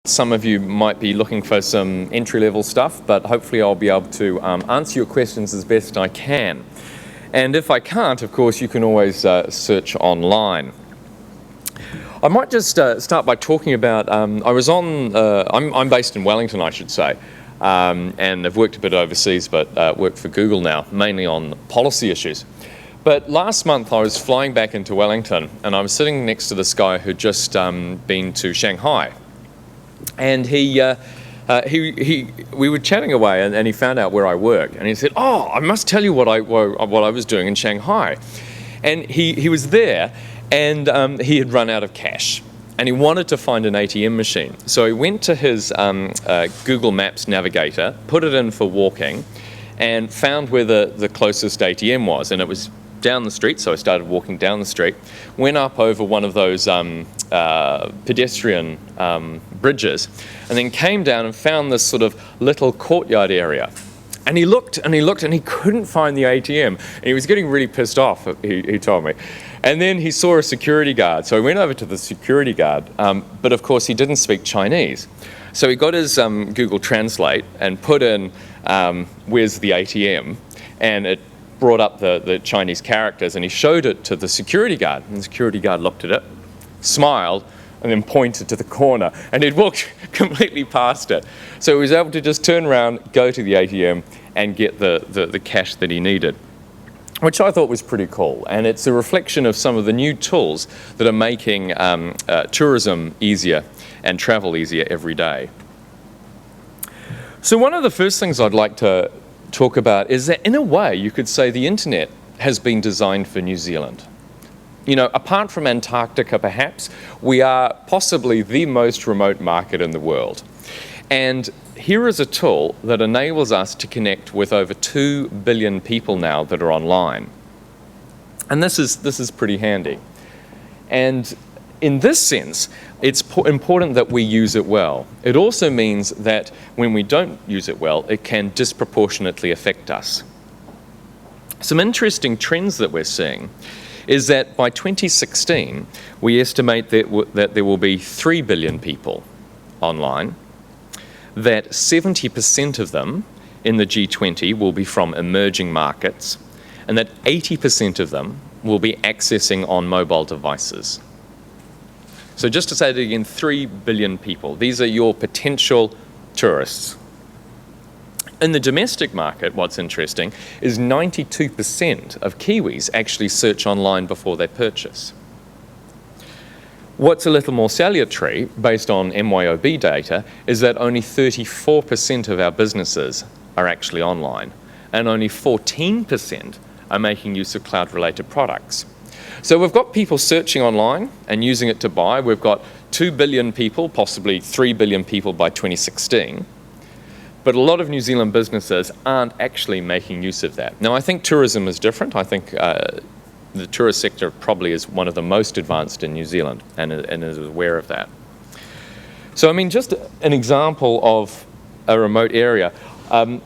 Some of you might be looking for some entry-level stuff, but hopefully I'll be able to answer your questions as best I can. And if I can't, of course, you can always search online. I might just start by talking about, I'm based in Wellington, I should say, and I've worked a bit overseas, but work for Google now, mainly on policy issues. But last month I was flying back into Wellington, and I was sitting next to this guy who'd just been to Shanghai. And we were chatting away, and he found out where I work, and he said, "Oh, I must tell you what I was doing in Shanghai." And he was there, and he had run out of cash, and he wanted to find an ATM machine. So he went to his Google Maps navigator, put it in for walking, and found where the closest ATM was, and it was down the street. So I started walking down the street, went up over one of those pedestrian bridges, and then came down and found this sort of little courtyard area. And he looked and he looked and he couldn't find the ATM, and he was getting really pissed off, he told me. And then he saw a security guard, so he went over to the security guard, but of course he didn't speak Chinese. So he got his Google Translate and put in, "Where's the ATM?" and it brought up the Chinese characters, and he showed it to the security guard, and the security guard looked at it, smiled, and then pointed to the corner, and he'd walked completely past it. So he was able to just turn around, go to the ATM, and get the cash that he needed, which I thought was pretty cool. And it's a reflection of some of the new tools that are making tourism easier and travel easier every day. So one of the first things I'd like to talk about is that, in a way, you could say the internet has been designed for New Zealand. You know, apart from Antarctica perhaps, we are possibly the most remote market in the world. And here is a tool that enables us to connect with over 2 billion people now that are online. And this is pretty handy. And in this sense, it's important that we use it well. It also means that when we don't use it well, it can disproportionately affect us. Some interesting trends that we're seeing is that by 2016, we estimate that there will be 3 billion people online, that 70% of them in the G20 will be from emerging markets, and that 80% of them will be accessing on mobile devices. So just to say that again, 3 billion people. These are your potential tourists. In the domestic market, what's interesting is 92% of Kiwis actually search online before they purchase. What's a little more salutary, based on MYOB data, is that only 34% of our businesses are actually online, and only 14% are making use of cloud-related products. So we've got people searching online and using it to buy. We've got 2 billion people, possibly 3 billion people by 2016. But a lot of New Zealand businesses aren't actually making use of that. Now, I think tourism is different. I think the tourist sector probably is one of the most advanced in New Zealand and is aware of that. So, I mean, just an example of a remote area.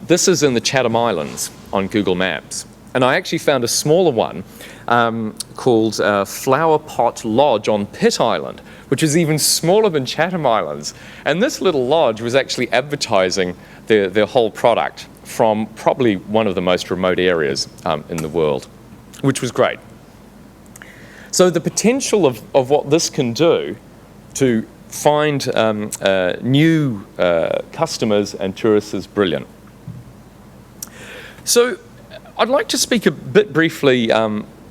This is in the Chatham Islands on Google Maps. And I actually found a smaller one called Flower Pot Lodge on Pitt Island, which is even smaller than Chatham Islands. And this little lodge was actually advertising their whole product from probably one of the most remote areas in the world, which was great. So the potential of what this can do to find new customers and tourists is brilliant. So I'd like to speak a bit briefly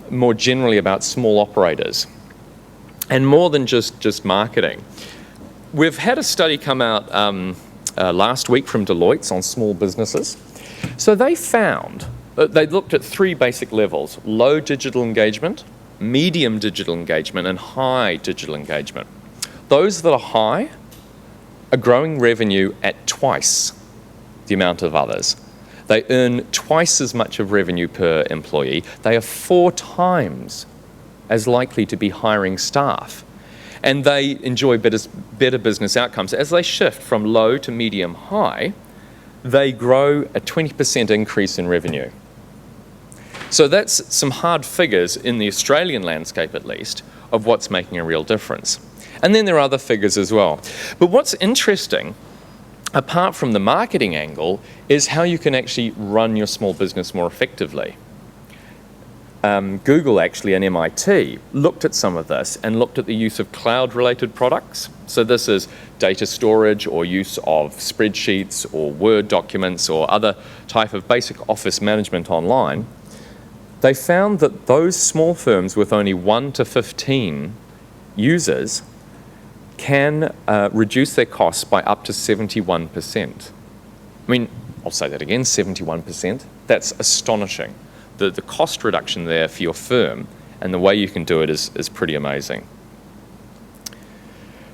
more generally about small operators, and more than just marketing. We've had a study come out last week from Deloitte on small businesses. So they found, they looked at 3 basic levels: low digital engagement, medium digital engagement, and high digital engagement. Those that are high are growing revenue at twice the amount of others. They earn twice as much of revenue per employee. They are 4 times as likely to be hiring staff. And they enjoy better business outcomes. As they shift from low to medium high, they grow a 20% increase in revenue. So that's some hard figures in the Australian landscape, at least, of what's making a real difference. And then there are other figures as well. But what's interesting, apart from the marketing angle, is how you can actually run your small business more effectively. Google actually and MIT looked at some of this and looked at the use of cloud-related products. So this is data storage or use of spreadsheets or Word documents or other type of basic office management online. They found that those small firms with only 1 to 15 users can reduce their costs by up to 71%. I mean, I'll say that again, 71%. That's astonishing. The cost reduction there for your firm and the way you can do it is pretty amazing.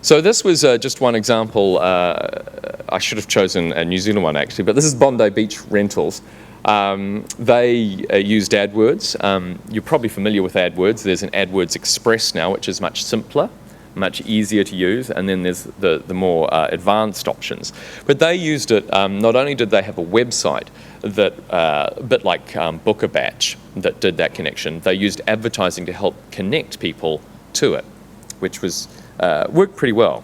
So this was just one example. I should have chosen a New Zealand one actually, but this is Bondi Beach Rentals. They used AdWords. You're probably familiar with AdWords. There's an AdWords Express now, which is much simpler, much easier to use, and then there's the more advanced options. But they used it, not only did they have a website that, a bit like Book a Batch, that did that connection, they used advertising to help connect people to it, which was worked pretty well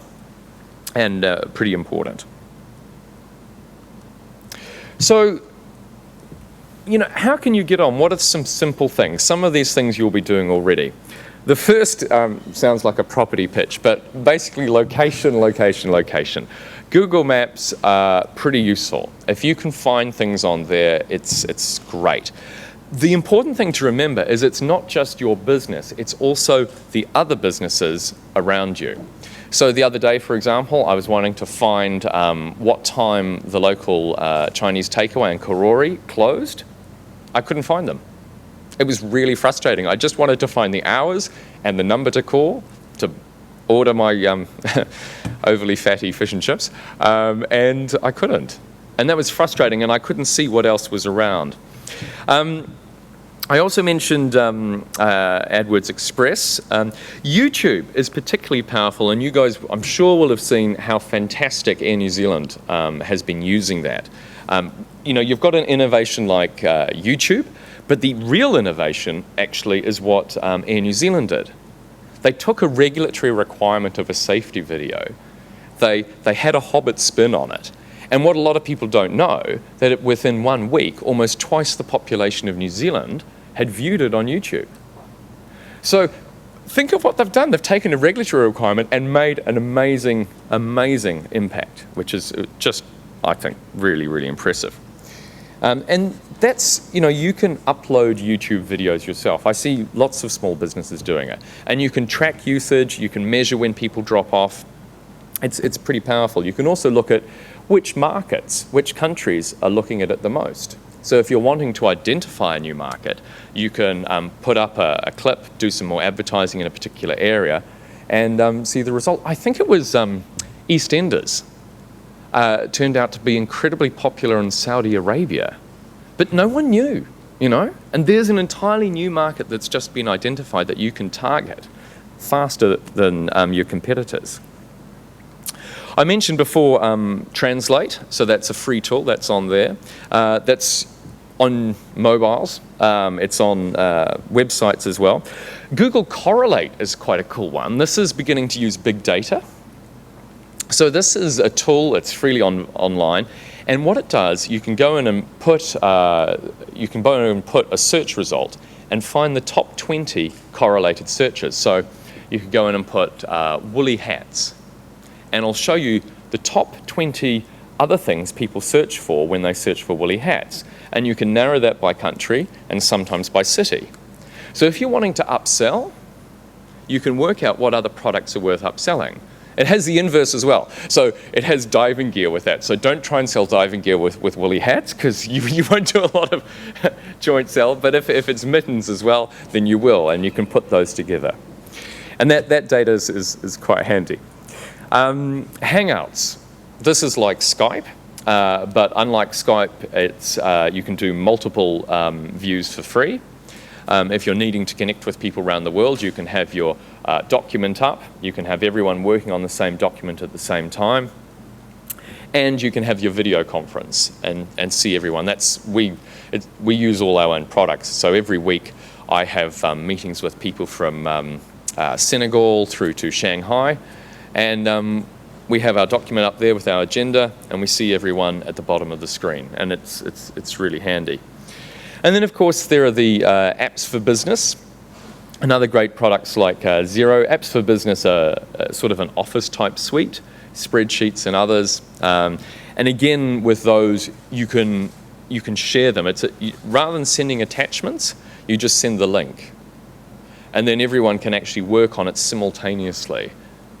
and pretty important. So, you know, how can you get on? What are some simple things? Some of these things you'll be doing already. The first sounds like a property pitch, but basically location, location, location. Google Maps are pretty useful. If you can find things on there, it's great. The important thing to remember is it's not just your business, it's also the other businesses around you. So the other day, for example, I was wanting to find what time the local Chinese takeaway in Karori closed. I couldn't find them. It was really frustrating. I just wanted to find the hours and the number to call to order my overly fatty fish and chips, and I couldn't. And that was frustrating, and I couldn't see what else was around. I also mentioned AdWords Express. YouTube is particularly powerful, and you guys, I'm sure, will have seen how fantastic Air New Zealand has been using that. You know, you've got an innovation like YouTube, but the real innovation actually is what Air New Zealand did. They took a regulatory requirement of a safety video. They had a Hobbit spin on it. And what a lot of people don't know, that within 1 week, almost twice the population of New Zealand had viewed it on YouTube. So think of what they've done. They've taken a regulatory requirement and made an amazing, amazing impact, which is just, I think, really, really impressive. And that's, you know, you can upload YouTube videos yourself. I see lots of small businesses doing it. And you can track usage, you can measure when people drop off. It's pretty powerful. You can also look at which markets, which countries are looking at it the most. So if you're wanting to identify a new market, you can put up a clip, do some more advertising in a particular area, and see the result. I think it was EastEnders. Turned out to be incredibly popular in Saudi Arabia, but no one knew, you know? And there's an entirely new market that's just been identified that you can target faster than your competitors. I mentioned before Translate, so that's a free tool that's on there. That's on mobiles, it's on websites as well. Google Correlate is quite a cool one. This is beginning to use big data. So this is a tool that's freely online, and what it does, you can go in and put a search result and find the top 20 correlated searches. So you could go in and put woolly hats, and it'll show you the top 20 other things people search for when they search for woolly hats. And you can narrow that by country and sometimes by city. So if you're wanting to upsell, you can work out what other products are worth upselling. It has the inverse as well. So it has diving gear with that. So don't try and sell diving gear with woolly hats, because you won't do a lot of joint sell. But if it's mittens as well, then you will, and you can put those together. And that data is quite handy. Hangouts. This is like Skype, but unlike Skype, it's you can do multiple views for free. If you're needing to connect with people around the world, you can have your document up. You can have everyone working on the same document at the same time. And you can have your video conference and see everyone. We use all our own products. So every week I have meetings with people from Senegal through to Shanghai. And we have our document up there with our agenda, and we see everyone at the bottom of the screen, and it's really handy. And then, of course, there are the apps for business. Another great products like Xero. Apps for business are sort of an office-type suite, spreadsheets and others. And again, with those, you can share them. Rather than sending attachments, you just send the link. And then everyone can actually work on it simultaneously,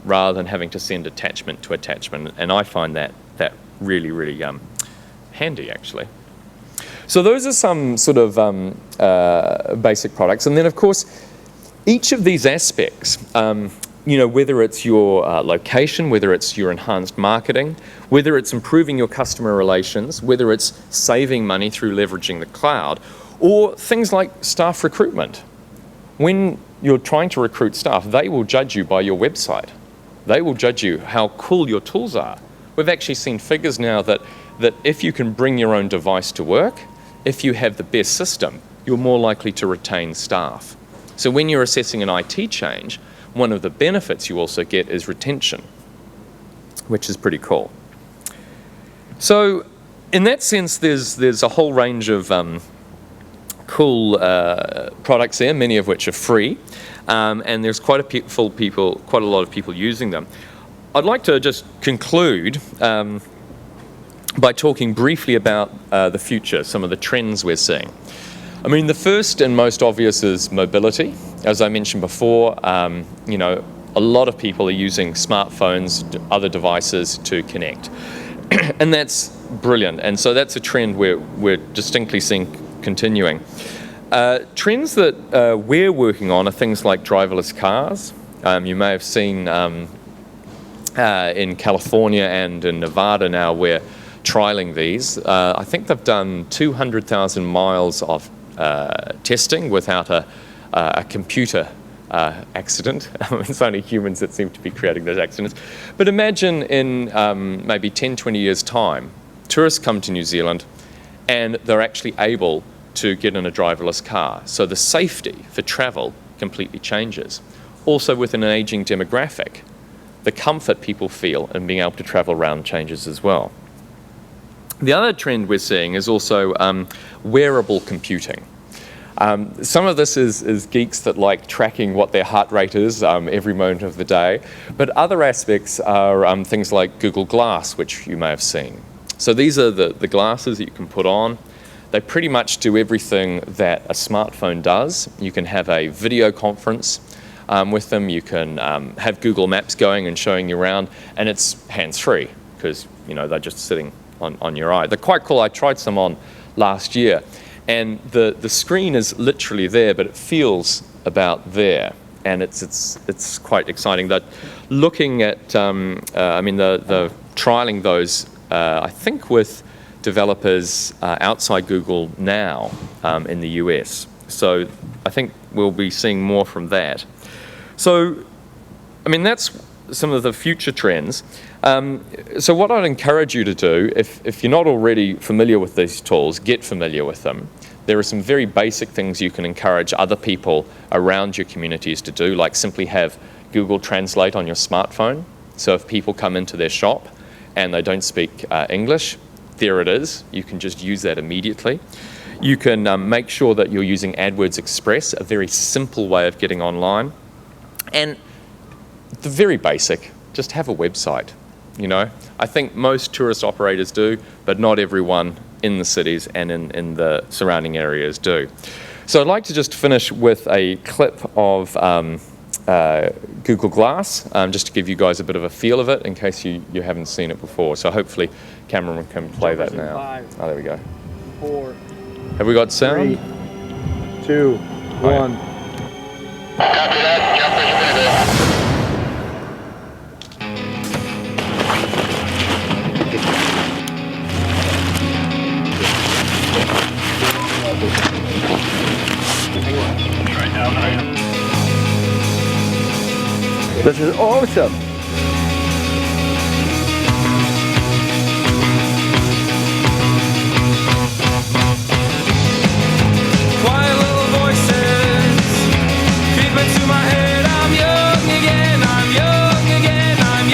rather than having to send attachment to attachment. And I find that really, really handy, actually. So those are some sort of basic products. And then, of course, each of these aspects, whether it's your location, whether it's your enhanced marketing, whether it's improving your customer relations, whether it's saving money through leveraging the cloud, or things like staff recruitment. When you're trying to recruit staff, they will judge you by your website. They will judge you how cool your tools are. We've actually seen figures now that if you can bring your own device to work, if you have the best system, you're more likely to retain staff. So when you're assessing an IT change, one of the benefits you also get is retention, which is pretty cool. So in that sense, there's a whole range of cool products there, many of which are free. And there's quite a lot of people using them. I'd like to just conclude by talking briefly about the future, some of the trends we're seeing. I mean, the first and most obvious is mobility. As I mentioned before, a lot of people are using smartphones, other devices to connect. And that's brilliant. And so that's a trend we're distinctly seeing continuing. Trends that we're working on are things like driverless cars. You may have seen in California and in Nevada now we're trialing these. I think they've done 200,000 miles of testing without a computer accident. It's only humans that seem to be creating those accidents. But imagine in maybe 10, 20 years' time, tourists come to New Zealand and they're actually able to get in a driverless car. So the safety for travel completely changes. Also with an aging demographic, the comfort people feel in being able to travel around changes as well. The other trend we're seeing is also wearable computing. Some of this is geeks that like tracking what their heart rate is every moment of the day, but other aspects are things like Google Glass, which you may have seen. So these are the glasses that you can put on. They pretty much do everything that a smartphone does. You can have a video conference with them. You can have Google Maps going and showing you around, and it's hands-free because they're just sitting on your eye. They're quite cool. I tried some on last year, and the screen is literally there, but it feels about there, and it's quite exciting. That looking at, the trialing those, I think with developers outside Google now in the US. So I think we'll be seeing more from that. So, that's some of the future trends. So what I'd encourage you to do, if you're not already familiar with these tools, get familiar with them. There are some very basic things you can encourage other people around your communities to do, like simply have Google Translate on your smartphone. So if people come into their shop and they don't speak English, there it is. You can just use that immediately. You can make sure that you're using AdWords Express, a very simple way of getting online. And the very basic, just have a website. I think most tourist operators do, but not everyone in the cities and in the surrounding areas do. So I'd like to just finish with a clip of Google Glass, just to give you guys a bit of a feel of it in case you haven't seen it before. So hopefully Cameron can play that now. 5, oh, there we go. 4. Have we got sound? 3, 2, 1. Copy that. Jumper's good. This is awesome. Quiet little voices creep into my head. I'm young again, I'm young again, I'm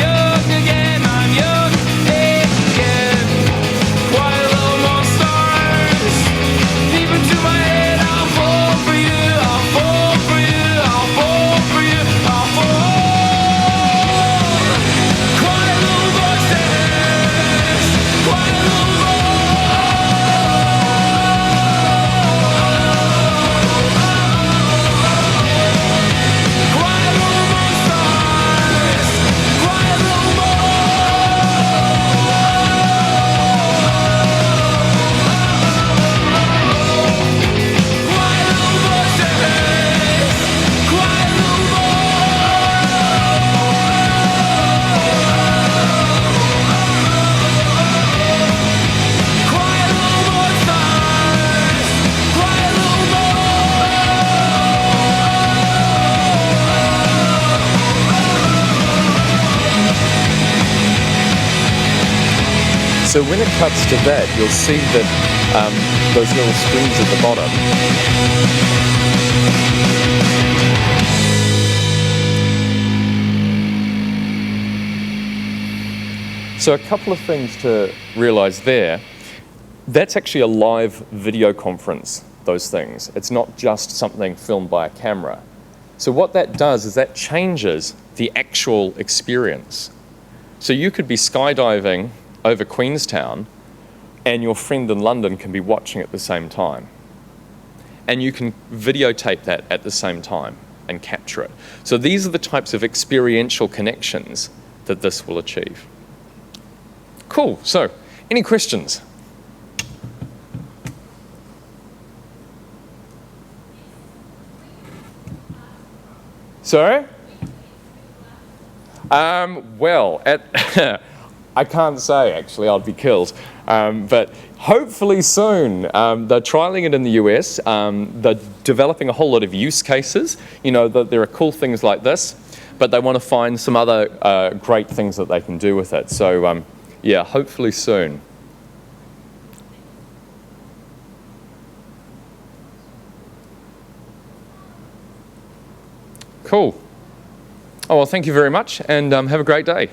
So when it cuts to that, you'll see that those little screens at the bottom. So a couple of things to realize there. That's actually a live video conference, those things. It's not just something filmed by a camera. So what that does is that changes the actual experience. So you could be skydiving over Queenstown and your friend in London can be watching at the same time. And you can videotape that at the same time and capture it. So these are the types of experiential connections that this will achieve. Cool, so any questions? Sorry? Well, I can't say actually, I'd be killed. But hopefully soon. They're trialing it in the US. They're developing a whole lot of use cases. You know, there are cool things like this, but they want to find some other great things that they can do with it. So yeah, hopefully soon. Cool. Oh, well, thank you very much, and have a great day.